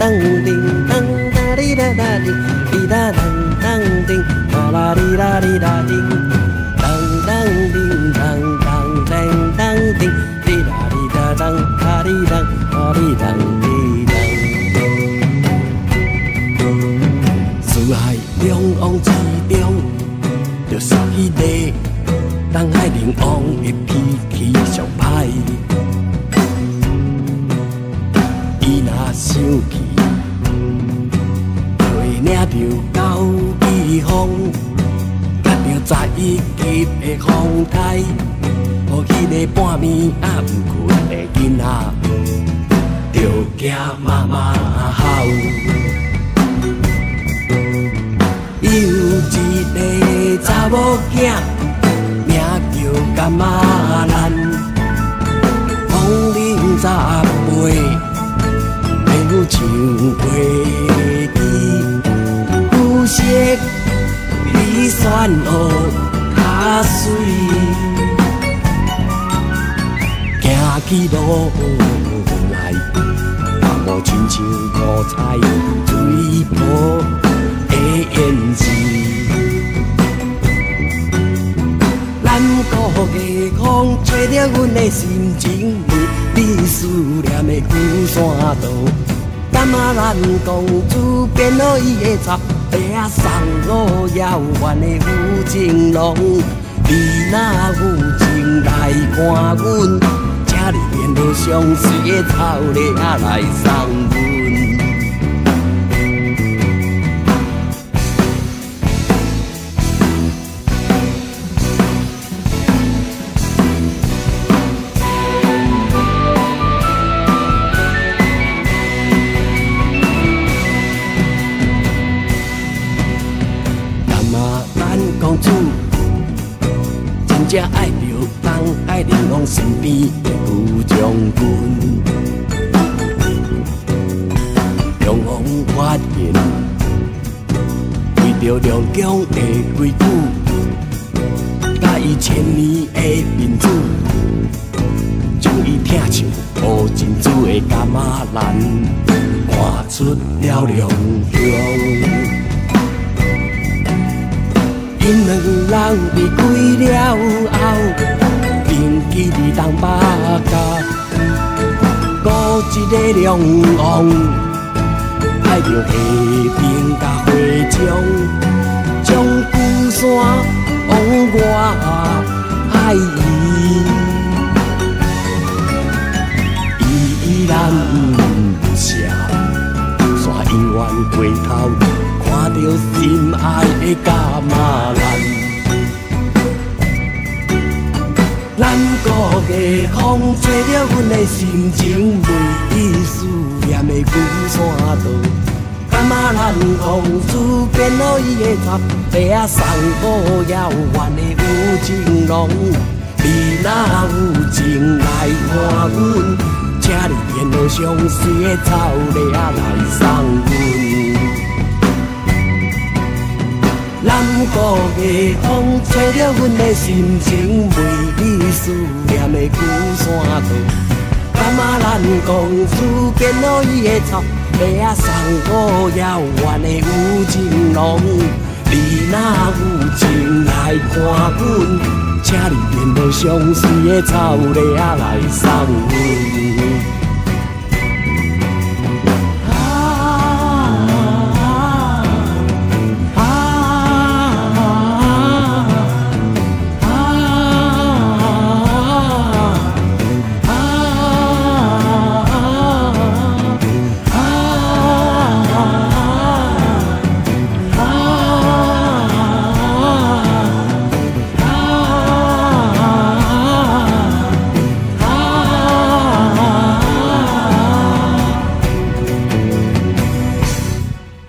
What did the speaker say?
当叮当哒哩哒哒叮，哩哒当当叮，哒啦哩啦哩啦叮，当当叮当当当当叮，哩啦哩哒当哒哩当哒哩当哩当。四海两岸之中，就是迄个东海龙王的脾气上歹。伊若生气，就会领着高气风，夹着11级的风台，予迄个半暝啊毋困的囡仔，着惊妈妈吼。伊有一个查某囝，名叫干妈兰，风铃十岁。唱花枝，有色比酸蚵较水，行起路来，阿无亲像五彩水泡的胭脂。咱国的风吹着阮的心情美，你思念的旧山道。干嘛咱公主变做伊的插白啊送我遥远的有情郎？你若有情来看阮，请你变做相思的草泥啊来送阮。公主真正爱着东海龙王身边的旧将军，龙王发现为着龙宫的规矩，甲伊千年的面子，将伊疼像乌珍珠的伽马兰，看出了良乡。因两人离开了后，并记伫东北角，孤一个龙王，爱着下冰甲花枪，将旧山往外海移。伊依然不舍，山永远回头。看着心爱的伽马兰，咱国的风吹着阮的心情美，伊思念的旧山道。伽马兰公主变做伊的插白啊送我遥远的有情郎。你若有情来看阮，请你变做相思的草泥啊来送阮。南国的风吹着阮的心情美，你思念的旧山道。伽马兰公主变做伊的插白啊送我遥远的有情郎。你若有情来看阮，请你变做相思的草泥啊来送阮。